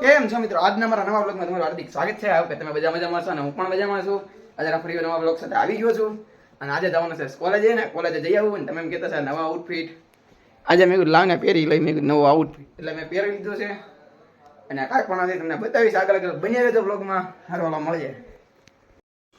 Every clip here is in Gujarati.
કેમ છો મિત્રો? આજના મારા નવા બ્લોગમાં તમારું હાર્દિક સ્વાગત છે. આ તમે બધા મજામાં છો અને હું પણ મજામાં છું. આજે ફરી નવા બ્લોગ સાથે આવી ગયો છું અને આજે જવાનું છે કોલેજે ને કોલેજે જઈ આવું. તમે એમ કહેતા છે નવા આઉટફિટ આજે મેં લાવીને પહેરી લઈ મેં નવો આઉટફિટ એટલે મેં પહેરી લીધો છે અને કાંઈ પણ નથી તમને બતાવીશ આગળ બની રહેજો બ્લોગમાં. હારવાલા મળીએ.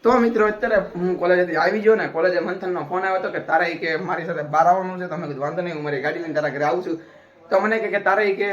તો મિત્રો અત્યારે હું કોલેજેથી આવી ગયો ને કોલેજે મંથનનો ફોન આવ્યો હતો કે તારે કે મારી સાથે બહાર આવવાનું છે. તમે કીધું વાંધો નહીં, હું મારી ગાડી લઈને તારા ઘરે આવું છું. તો મને કે તારે કે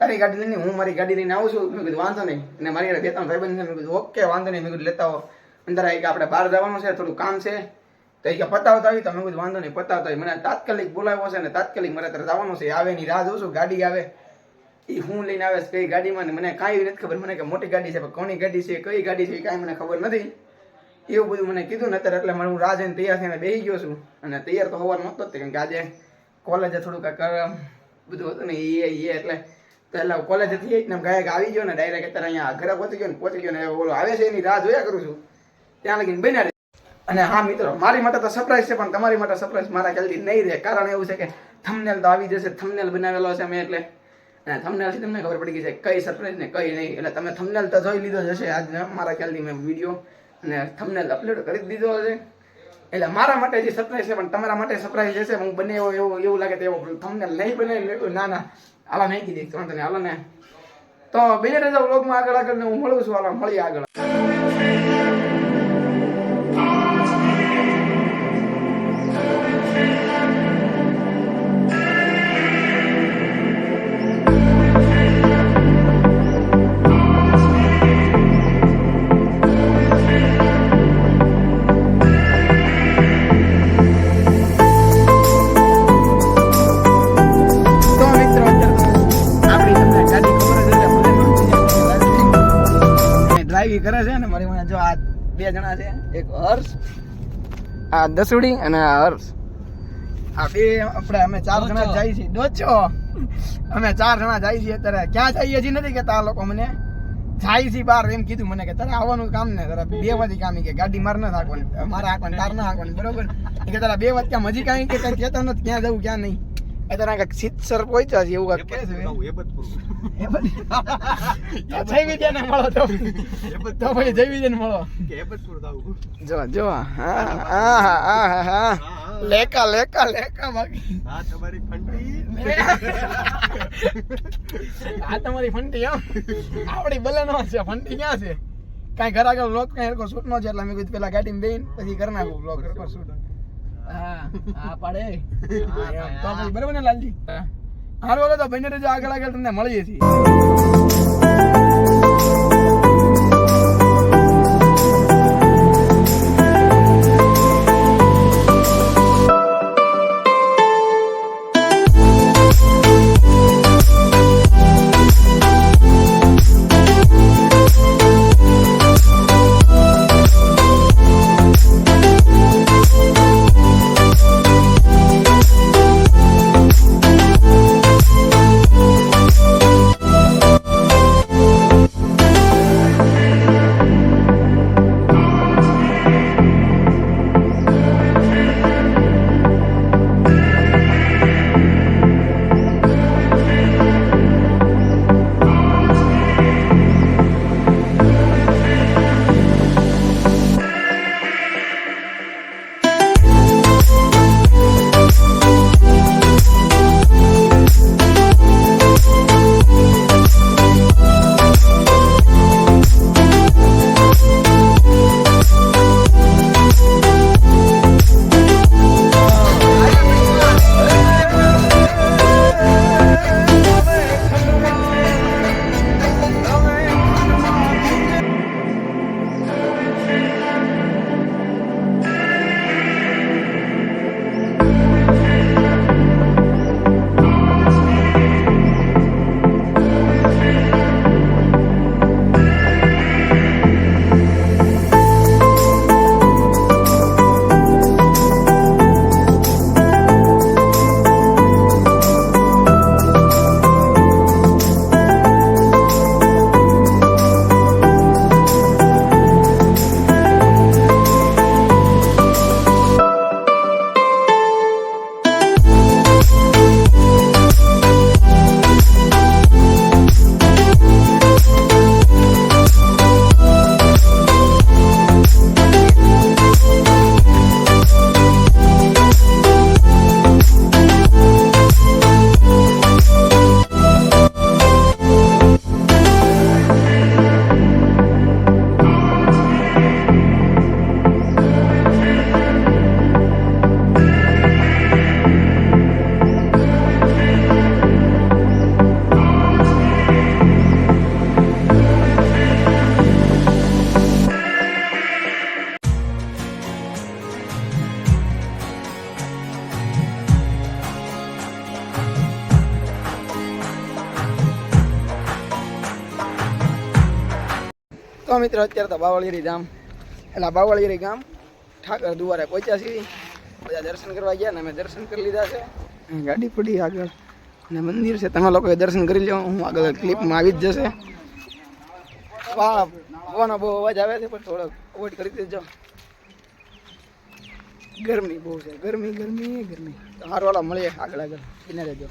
તારી ગાડી લઈને હું મારી ગાડી લઈને આવું છું. મેં કીધું વાંધો નહીં. અને મારી બે ત્રણ ભાઈબંધ છે. મેં કીધું ઓકે વાંધો નહીં. મેં કીધું લેતા આવો અંદર. કે આપણે બહાર જવાનું છે, થોડું કામ છે તો કે પતાવતા આવી. તો મેં કીધું વાંધો નહીં પતાવતા આવી. મને તાત્કાલિક બોલાવ્યો છે અને તાત્કાલિક મારે ત્યારે જવાનું છે. આવે ની રાહ જોઉં છું, ગાડી આવે એ હું લઈને આવે કઈ ગાડીમાં મને કાંઈ નથી ખબર. મને કે મોટી ગાડી છે પણ કોની ગાડી છે કઈ ગાડી છે એ કાંઈ મને ખબર નથી. એવું બધું મને કીધું ને અત્યારે એટલે હું રાહ જઈને તૈયાર થઈને બેસી ગયો છું. અને તૈયાર તો હોવાનું નહોતો જ કારણ કે આજે કોલેજે થોડુંક બધું હતું ને એ એટલે પહેલાં કોલેજથી ને ગાયક આવી ગયો ને ડાયરેક્ટ અત્યારે અહીંયા ઘરે પહોંચી ગયો ને બોલો આવે છે એની રાહ જોયા કરું છું ત્યાં લગીને બન્યા રહે. અને હા મિત્રો, મારી માટે તો સરપ્રાઈઝ છે પણ તમારી માટે સરપ્રાઈઝ મારા ખ્યાલથી નહીં રહે. કારણ એવું છે કે થંબનેલ તો આવી જશે. થંબનેલ બનાવેલો છે મેં એટલે અને થંબનેલથી તમને ખબર પડી ગઈ છે કઈ સરપ્રાઈઝ ને કઈ નહીં. એટલે તમે થંબનેલ તો જોઈ લીધો જ હશે આજ મારા ખ્યાલથી મેં વિડીયો અને થંબનેલ અપલોડ કરી દીધો હશે. એટલે મારા માટે જે સરપ્રાઈઝ છે પણ તમારા માટે સરપ્રાઈઝ હશે. હું બને એવું લાગે તો એવો થંબનેલ નહીં બનાવી. ના ના હાલા નાખી દઈશ ત્રણ તને હાલો ને. તો બેને રહેજો વ્લોગમાં આગળ ને હું મળું છું. હાલો મળીએ આગળ. ડ્રાઈવિંગ કરે છે ને મારી મને જો આ બે જણા છે, એક હર્ષ આ દસુડી અને આ હર્ષ. આ બે આપણે અમે ચાર જણા જાય છીએ. ડોચો અમે ચાર જણા જાય છીએ. અત્યારે ક્યાં જઈએ હજી નથી કેતા આ લોકો. મને જાય છે બહાર એમ કીધું મને કે તારે આવવાનું કામ ને તારા બે વાથી કામ કે ગાડી મારે ના હાંકવાની, મારે હાંકવાની તાર ના હાંકવાની બરોબર. કે તારા બે વાત ક્યાં હજી કાંઈ કે કઈ કહેતા નથી ક્યાં જવું ક્યાં નહીં. અત્યારે કાંઈક સિત્સર પહોંચ્યા છે એવું કાંઈક કહે છે. જય વિદ્યાને મળો તો ભાઈ જય વિદ્યાને મળો. જો જો હા હા હા હા લેકા લેકા લેકા બાકી આ તમારી ફંટી આ તમારી ફંટી આવડી બલનો છે. ફંટી ક્યાં છે? કાંઈ ઘર આગળ બ્લોક કાંઈ હરકો શૂટ નો છે એટલે મેં કીધું પેલા ગાડીમાં બેન પછી કરી નાખું બ્લોક હરકો શૂટ. હા હા પાડે તો પછી બરાબર ને લાલજી. હારું બોલો તો બને રહેજો આગળ આગળ તમને મળીએ છીએ. તો મિત્રો અત્યારે તો બાવળિયારી ગામ એટલે બાવળિયારી ગામ ઠાકર દુવારે પહોંચ્યા છીએ. બધા દર્શન કરવા ગયા ને અમે દર્શન કરી લીધા છે. ગાડી પડી આગળ અને મંદિર છે, તમે લોકોએ દર્શન કરી લો. હું આગળ ક્લિપમાં આવી જ જશે. વાહ પવનનો બહુ અવાજ આવે છે પણ થોડોક અવોઇડ કરી દેજો. ગરમી બહુ છે, ગરમી ગરમી ગરમી. તો હારવાળા મળીએ આગળ આગળ બિના રહેજો.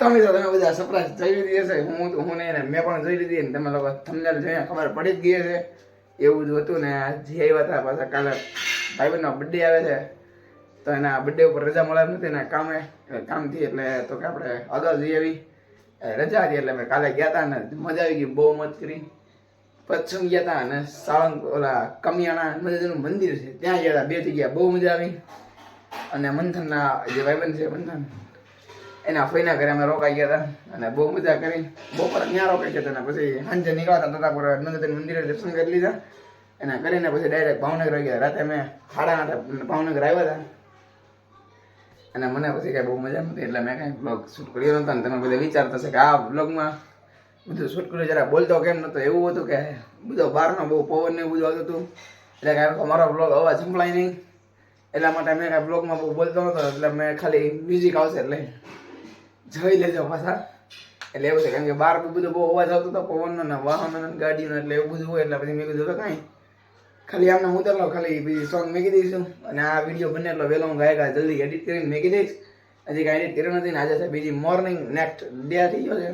તો મિત્રો તમે બધા સરપ્રાઈઝ જોઈ લીધી હશે. હું ને મેં પણ જોઈ લીધી ને તમે લોકો થંબનેલ જોઈને ખબર પડી જ ગઈ હશે. એવું જ હતું ને જે આવ્યા હતા પાછા કાલે ભાઈબંધનો બર્થડે આવે છે તો એના બર્થડે ઉપર રજા મળે નથી એના કામથી એટલે તો કે આપણે અગાઉ જઈ આવી રજા હતી એટલે મેં કાલે ગયા હતા ને મજા આવી ગઈ, બહુ મોજ કરી. પચ્છમ ગયા હતા અને સાળંગ ઓલા કમિયાણા મજાનું મંદિર છે ત્યાં ગયા હતા, 2 જગ્યા બહુ મજા આવી. અને મંથનના જે ભાઈબંધ છે મંથન એના ફઈના ઘરે અમે રોકાઈ ગયા હતા અને બહુ મજા કરી. બપોર ત્યાં રોકાઈ ગયા હતા ને પછી સાંજે નીકળતા તતાપુર નંદન મંદિરે દર્શન કરી લીધા એના કરીને પછી ડાયરેક્ટ ભાવનગર ગયા. રાતે અમે 8:30 ભાવનગર આવ્યા હતા અને મને પછી કાંઈ બહુ મજા નથી એટલે મેં કાંઈ બ્લોગ શૂટ કર્યો નહોતો. ને તમે બધા વિચારતા હશે કે આ બ્લોગમાં બધું શૂટ કર્યું જરા બોલતો કેમ નહોતો. એવું હતું કે બધો બહારનો બહુ પવન ને એવું બધું આવતું હતું એટલે કાંઈ મારો બ્લોગ અવાજ સંભળાય નહીં એટલા માટે મેં કાંઈ બ્લોગમાં બહુ બોલતો નહોતો. એટલે મેં ખાલી મ્યુઝિક આવશે એટલે જોઈ લેજો પાછા. એટલે એવું છે કારણ કે બહાર બધું બહુ અવાજ આવતો હતો પવનનો ને વાહનો ગાડીનો એટલે એવું બધું હોય એટલે પછી મેં કીધું કાંઈ ખાલી આમને હું ઉતરલો ખાલી બીજી સોંગ મેકી દઈશું અને આ વિડીયો બને એટલો વહેલો હું ગાયકા જલ્દી એડિટ કરીને મેકી દઈશ. હજી કાંઈ એડિટ કર્યો નથી ને આજે છે બીજી મોર્નિંગ નેક્સ્ટ ડે થઈ ગયો છે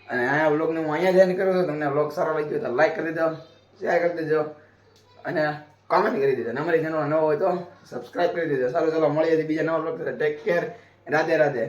અને આ વ્લોગને હું અહીંયા જોઈન કરું છું. તમને વ્લોગ સારો લાગ્યો તો લાઈક કરી દેજો, શેર કરી દેજો અને કોમેન્ટ કરી દેજો. અમારી ચેનલ નવો હોય તો સબસ્ક્રાઈબ કરી દેજો. સારું ચાલો મળીએ બીજા નવા વ્લોગ સાથે. Take care, Radhe Radhe.